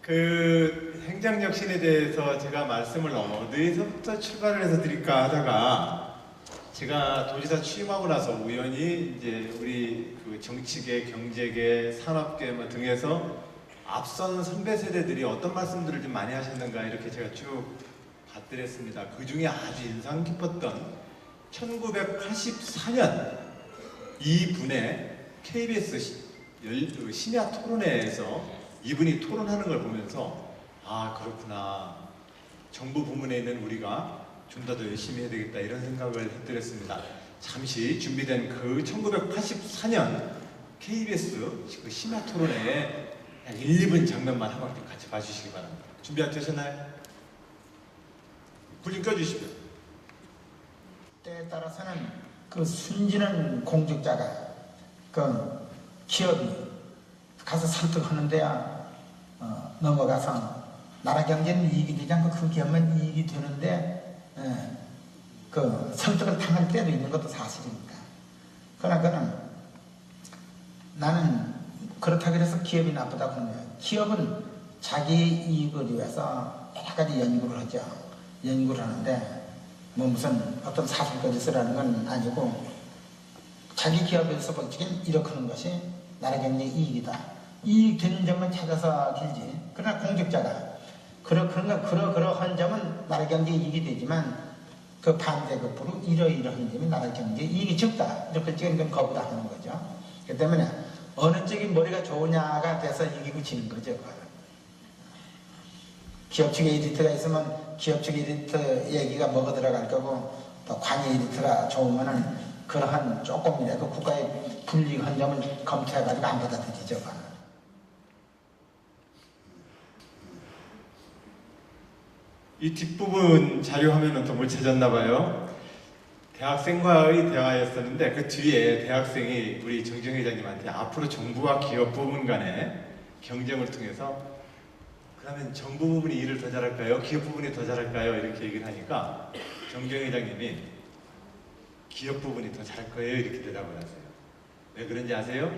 그 행정혁신에 대해서 제가 말씀을 어디서부터 출발을 해서 드릴까 하다가 제가 도지사 취임하고 나서 우연히 이제 우리 그 정치계, 경제계, 산업계 뭐 등에서 앞선 선배 세대들이 어떤 말씀들을 좀 많이 하셨는가 이렇게 제가 쭉 봤더랬습니다. 그 중에 아주 인상 깊었던 1984년 이분의 KBS 심야 토론회에서 이분이 토론하는 걸 보면서 아 그렇구나, 정부 부문에 있는 우리가 좀 더 열심히 해야 되겠다 이런 생각을 했더랬습니다. 잠시 준비된 그 1984년 KBS 그 심야 토론회에 한 1, 2분 장면만 한번 같이 봐주시기 바랍니다. 준비 되셨나요? 불 좀 꺼주시고요. 때에 따라서는 그 순진한 공직자가 그 기업이 가서 설득하는 데야 넘어가서 나라 경제는 이익이 되지 않고 그 기업만 이익이 되는데 그 설득을 당할 때도 있는 것도 사실입니다. 그러나 그는 나는 그렇다고 해서 기업이 나쁘다고 하는 거예요. 기업은 자기 이익을 위해서 여러 가지 연구를 하죠. 연구를 하는데 뭐 무슨 어떤 사실까지 쓰라는 건 아니고 자기 기업에서 벌치긴 이렇게 하는 것이 나라 경제 이익이다. 이익 되는 점만 찾아서 길지. 그러나 공직자가 그러한 점은 나라 경제 이익이 되지만 그 반대급부로 이러이러한 점이 나라 경제 이익이 적다. 이렇게 찍은 건 거부다 하는 거죠. 그렇기 때문에 어느 쪽이 머리가 좋으냐가 돼서 이기고 지는 거죠. 기업 측에 에디트가 있으면 기업 측 에디트 얘기가 먹어 들어갈 거고 또 관여 에디트가 좋으면은 그러한 조금이라도 국가의 불리한 점을 검토해가지고 안 받아들이죠. 이 뒷부분 자료 화면은 또 못 찾았나 봐요. 대학생과의 대화였었는데 그 뒤에 대학생이 우리 정정 회장님한테 앞으로 정부와 기업 부문 간의 경쟁을 통해서 그러면 정부 부분이 일을 더 잘할까요? 기업 부분이 더 잘할까요? 이렇게 얘기를 하니까 정정 회장님이 기업 부분이 더 잘할 거예요 이렇게 대답을 하세요. 왜 그런지 아세요?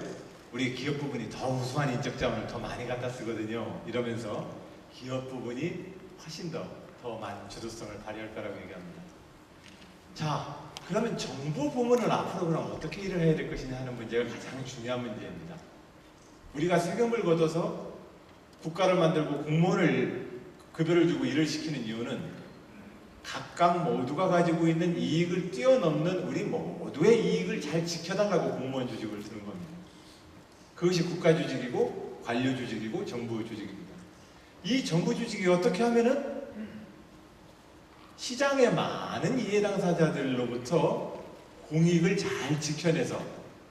우리 기업 부분이 더 우수한 인적 자원을 더 많이 갖다 쓰거든요. 이러면서 기업 부분이 훨씬 더 많은 주도성을 발휘할 거라고 얘기합니다. 자, 그러면 정부 부문은 앞으로 그럼 어떻게 일을 해야 될 것이냐 하는 문제가 가장 중요한 문제입니다. 우리가 세금을 걷어서 국가를 만들고 공무원을 급여를 주고 일을 시키는 이유는 각각 모두가 가지고 있는 이익을 뛰어넘는 우리 모두의 이익을 잘 지켜달라고 공무원 조직을 두는 겁니다. 그것이 국가 조직이고 관료 조직이고 정부 조직입니다. 이 정부 조직이 어떻게 하면은 시장의 많은 이해 당사자들로부터 공익을 잘 지켜내서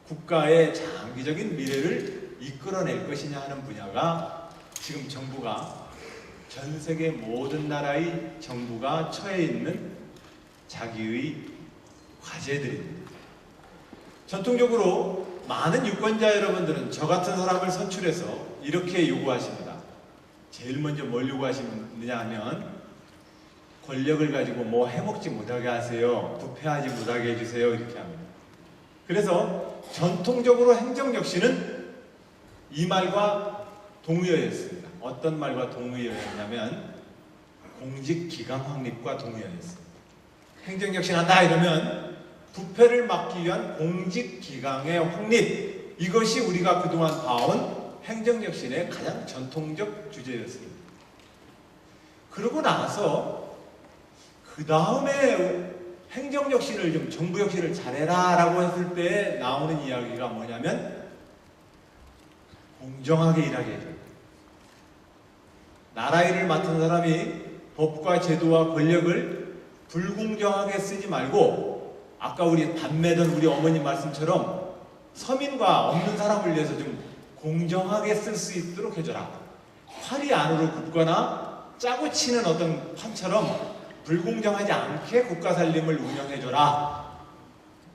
국가의 장기적인 미래를 이끌어낼 것이냐 하는 분야가 지금 정부가 전 세계 모든 나라의 정부가 처해 있는 자기의 과제들입니다. 전통적으로 많은 유권자 여러분들은 저 같은 사람을 선출해서 이렇게 요구하십니다. 제일 먼저 뭘 요구하시느냐 하면 권력을 가지고 뭐 해먹지 못하게 하세요. 부패하지 못하게 해주세요. 이렇게 합니다. 그래서 전통적으로 행정혁신은 이 말과 동의어였습니다. 어떤 말과 동의어였냐면 공직기강 확립과 동의어였습니다. 행정혁신한다 이러면 부패를 막기 위한 공직기강의 확립, 이것이 우리가 그동안 봐온 행정혁신의 가장 전통적 주제였습니다. 그러고 나서 그 다음에 행정혁신을 좀 정부혁신을 잘해라 라고 했을 때 나오는 이야기가 뭐냐면 공정하게 일하게 해줘요. 나라 일을 맡은 사람이 법과 제도와 권력을 불공정하게 쓰지 말고 아까 우리 담매던 우리 어머님 말씀처럼 서민과 없는 사람을 위해서 좀 공정하게 쓸 수 있도록 해줘라. 팔이 안으로 굽거나 짜고 치는 어떤 판처럼 불공정하지 않게 국가 살림을 운영해줘라.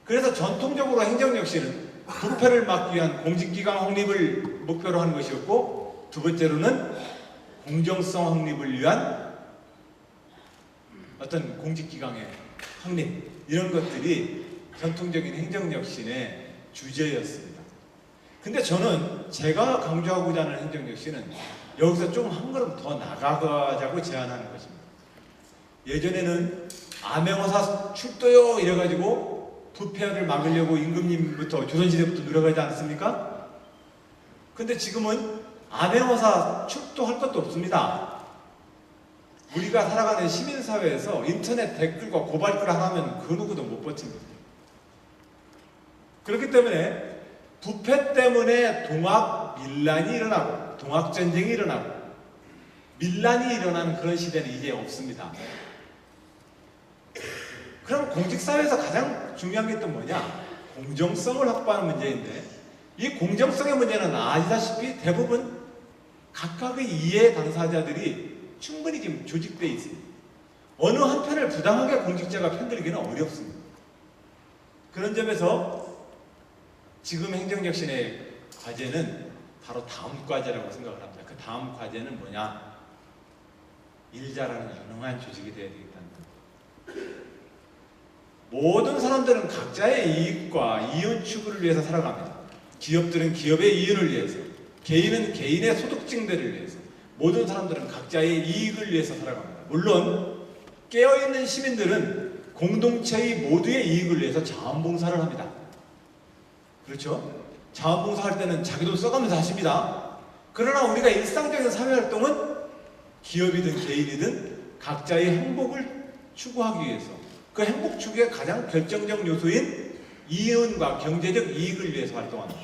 그래서 전통적으로 행정혁신은 부패를 막기 위한 공직기강 확립을 목표로 하는 것이었고, 두 번째로는 공정성 확립을 위한 어떤 공직기강의 확립, 이런 것들이 전통적인 행정혁신의 주제였습니다. 근데 저는 제가 강조하고자 하는 행정역시는 여기서 좀 한 걸음 더 나가자고 제안하는 것입니다. 예전에는 암행어사 출도요 이래가지고 부패를 막으려고 임금님부터 조선시대부터 노력하지 않습니까? 근데 지금은 암행어사 출도할 것도 없습니다. 우리가 살아가는 시민사회에서 인터넷 댓글과 고발글 하나면 그 누구도 못 버팁니다. 그렇기 때문에 부패 때문에 동학 밀란이 일어나고 동학전쟁이 일어나고 밀란이 일어나는 그런 시대는 이제 없습니다. 그럼 공직사회에서 가장 중요한 게 또 뭐냐? 공정성을 확보하는 문제인데 이 공정성의 문제는 아시다시피 대부분 각각의 이해 당사자들이 충분히 지금 조직되어 있습니다. 어느 한편을 부당하게 공직자가 편들기는 어렵습니다. 그런 점에서 지금 행정혁신의 과제는 바로 다음 과제라고 생각을 합니다. 그 다음 과제는 뭐냐? 일자라는 유능한 조직이 되어야 되겠다는 겁니다. 모든 사람들은 각자의 이익과 이윤 추구를 위해서 살아갑니다. 기업들은 기업의 이윤을 위해서, 개인은 개인의 소득 증대를 위해서, 모든 사람들은 각자의 이익을 위해서 살아갑니다. 물론 깨어있는 시민들은 공동체의 모두의 이익을 위해서 자원봉사를 합니다. 그렇죠? 자원봉사할 때는 자기 돈 써가면서 하십니다. 그러나 우리가 일상적인 사회활동은 기업이든 개인이든 각자의 행복을 추구하기 위해서 그 행복 추구의 가장 결정적 요소인 이윤과 경제적 이익을 위해서 활동합니다.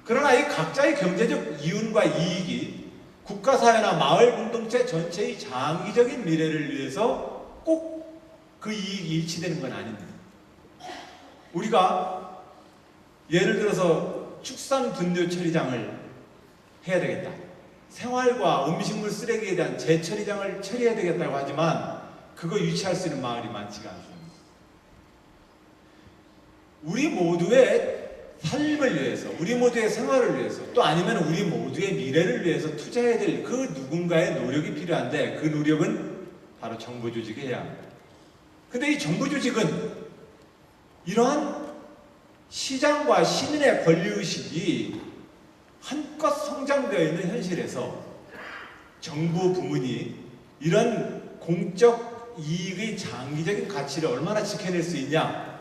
그러나 이 각자의 경제적 이윤과 이익이 국가사회나 마을 공동체 전체의 장기적인 미래를 위해서 꼭 그 이익이 일치되는 건 아닙니다. 우리가 예를 들어서 축산분뇨 처리장을 해야 되겠다. 생활과 음식물 쓰레기에 대한 재처리장을 처리해야 되겠다고 하지만 그거 유치할 수 있는 마을이 많지가 않습니다. 우리 모두의 삶을 위해서, 우리 모두의 생활을 위해서, 또 아니면 우리 모두의 미래를 위해서 투자해야 될 그 누군가의 노력이 필요한데 그 노력은 바로 정부 조직이 해야 합니다. 근데 이 정부 조직은 이러한 시장과 시민의 권리의식이 한껏 성장되어 있는 현실에서 정부 부문이 이런 공적 이익의 장기적인 가치를 얼마나 지켜낼 수 있냐?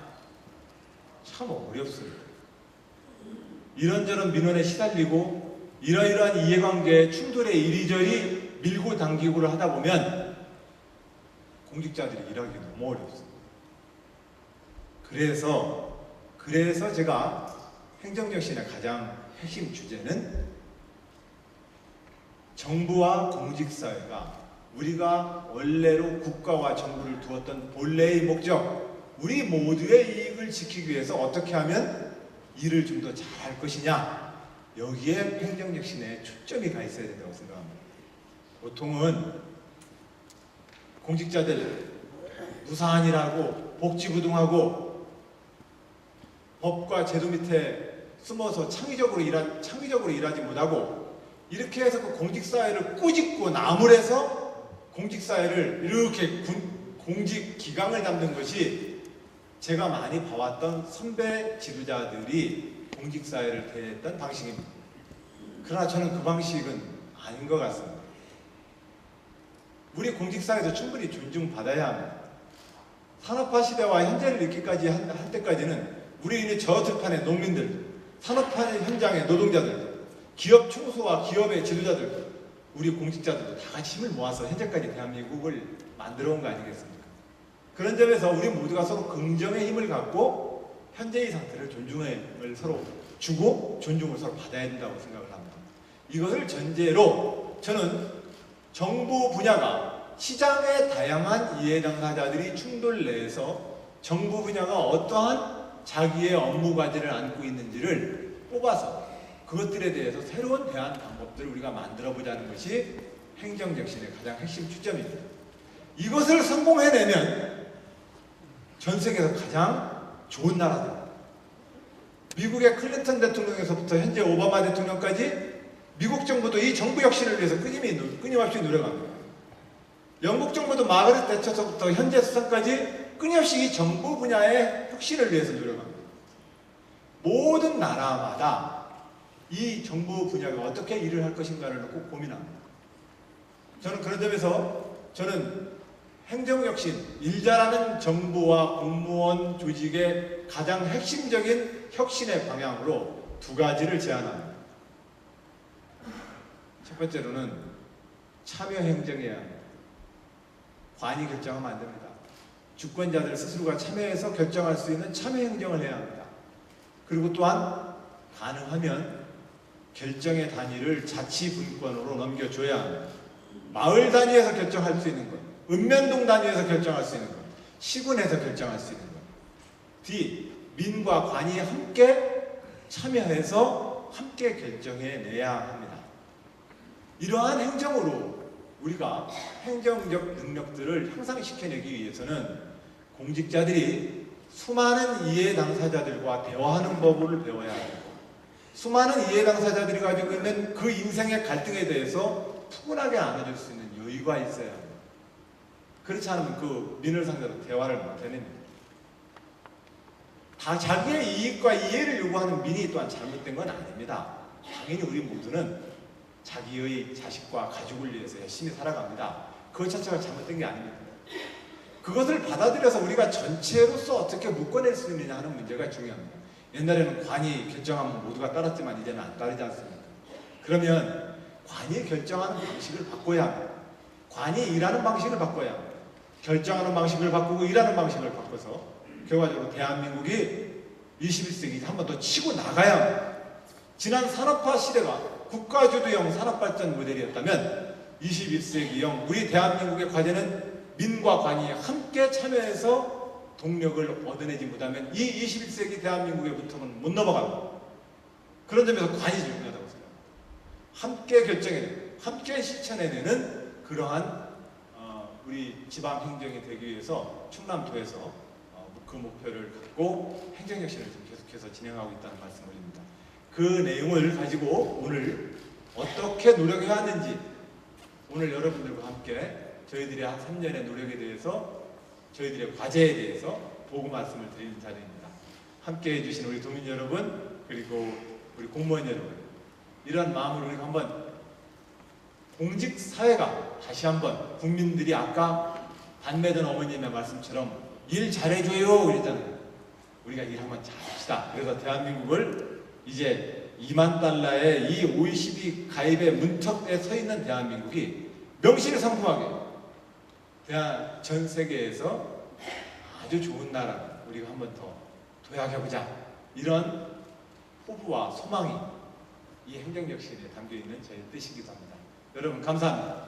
참 어렵습니다. 이런저런 민원에 시달리고 이러이러한 이해관계 충돌에 이리저리 밀고 당기고를 하다 보면 공직자들이 일하기 너무 어렵습니다. 그래서 제가 행정혁신의 가장 핵심 주제는 정부와 공직사회가 우리가 원래로 국가와 정부를 두었던 본래의 목적, 우리 모두의 이익을 지키기 위해서 어떻게 하면 일을 좀 더 잘할 것이냐, 여기에 행정혁신에 초점이 가 있어야 된다고 생각합니다. 보통은 공직자들 무사한 일하고 복지부동하고 법과 제도 밑에 숨어서 창의적으로 일하지 못하고 이렇게 해서 그 공직사회를 꾸짖고 나무래서 공직사회를 이렇게 공직 기강을 잡는 것이 제가 많이 봐왔던 선배 지도자들이 공직사회를 대했던 방식입니다. 그러나 저는 그 방식은 아닌 것 같습니다. 우리 공직사회도 충분히 존중받아야 합니다. 산업화 시대와 현재를 있기까지 할 때까지는 우리 저 들판의 농민들, 산업화 현장의 노동자들, 기업 총수와 기업의 지도자들, 우리 공직자들도 다 같이 힘을 모아서 현재까지 대한민국을 만들어 온 거 아니겠습니까? 그런 점에서 우리 모두가 서로 긍정의 힘을 갖고 현재의 상태를 존중을 서로 주고 존중을 서로 받아야 된다고 생각을 합니다. 이것을 전제로 저는 정부 분야가 시장의 다양한 이해 당사자들이 충돌 내에서 정부 분야가 어떠한 자기의 업무 과제를 안고 있는지를 뽑아서 그것들에 대해서 새로운 대안 방법들을 우리가 만들어 보자는 것이 행정혁신의 가장 핵심 주점입니다. 이것을 성공해내면 전 세계에서 가장 좋은 나라입니다. 미국의 클린턴 대통령에서부터 현재 오바마 대통령까지 미국 정부도 이 정부 혁신을 위해서 끊임없이 노력합니다. 영국 정부도 마가렛 대처서부터 현재 수상까지 끊임없이 이 정부 분야의 혁신을 위해서 노력합니다. 모든 나라마다 이 정부 분야가 어떻게 일을 할 것인가를 놓고 고민합니다. 저는 그런 점에서 저는 행정혁신, 일 잘하는 정부와 공무원 조직의 가장 핵심적인 혁신의 방향으로 두 가지를 제안합니다. 첫 번째로는 참여행정해야 합니다. 관이 결정하면 안 됩니다. 주권자들 스스로가 참여해서 결정할 수 있는 참여행정을 해야 합니다. 그리고 또한 가능하면 결정의 단위를 자치분권으로 넘겨줘야 합니다. 마을 단위에서 결정할 수 있는 것, 읍면동 단위에서 결정할 수 있는 것, 시군에서 결정할 수 있는 것, D. 민과 관이 함께 참여해서 함께 결정해내야 합니다. 이러한 행정으로 우리가 행정적 능력들을 향상시켜내기 위해서는 공직자들이 수많은 이해 당사자들과 대화하는 법을 배워야 하고, 수많은 이해 당사자들이 가지고 있는 그 인생의 갈등에 대해서 푸근하게 안아줄 수 있는 여유가 있어야 합니다. 그렇지 않으면 그 민을 상대로 대화를 못 해냅니다. 다 자기의 이익과 이해를 요구하는 민이 또한 잘못된 건 아닙니다. 당연히 우리 모두는 자기의 자식과 가족을 위해서 열심히 살아갑니다. 그것 자체가 잘못된 게 아닙니다. 그것을 받아들여서 우리가 전체로서 어떻게 묶어낼 수 있느냐 하는 문제가 중요합니다. 옛날에는 관이 결정하면 모두가 따랐지만 이제는 안 따르지 않습니까? 그러면 관이 결정하는 방식을 바꿔야 합니다. 관이 일하는 방식을 바꿔야 합니다. 결정하는 방식을 바꾸고 일하는 방식을 바꿔서 결과적으로 대한민국이 21세기 한 번 더 치고 나가야 합니다. 지난 산업화 시대가 국가주도형 산업발전 모델이었다면 21세기형 우리 대한민국의 과제는 민과 관이 함께 참여해서 동력을 얻어내지 못하면 이 21세기 대한민국의 부통은 못 넘어갑니다. 그런 점에서 관이 중요하다고 생각합니다. 함께 결정해내고 함께 실천해내는 그러한 우리 지방행정이 되기 위해서 충남도에서 그 목표를 갖고 행정혁신을 좀 계속해서 진행하고 있다는 말씀을 드립니다. 그 내용을 가지고 오늘 어떻게 노력해야 하는지 오늘 여러분들과 함께 저희들의 한 3년의 노력에 대해서 저희들의 과제에 대해서 보고 말씀을 드리는 자리입니다. 함께 해주신 우리 도민 여러분 그리고 우리 공무원 여러분 이런 마음으로 우리가 한번 공직사회가 다시 한번 국민들이 아까 반매던 어머님의 말씀처럼 일 잘해줘요 이랬잖아요. 우리가 일 한번 잘합시다. 그래서 대한민국을 이제 2만 달러의 이 OECD 가입의 문턱에 서 있는 대한민국이 명실상부하게 전 세계에서 아주 좋은 나라 우리가 한번 더 도약해보자 이런 포부와 소망이 이 행정혁신에 담겨있는 저희 뜻이기도 합니다. 여러분 감사합니다.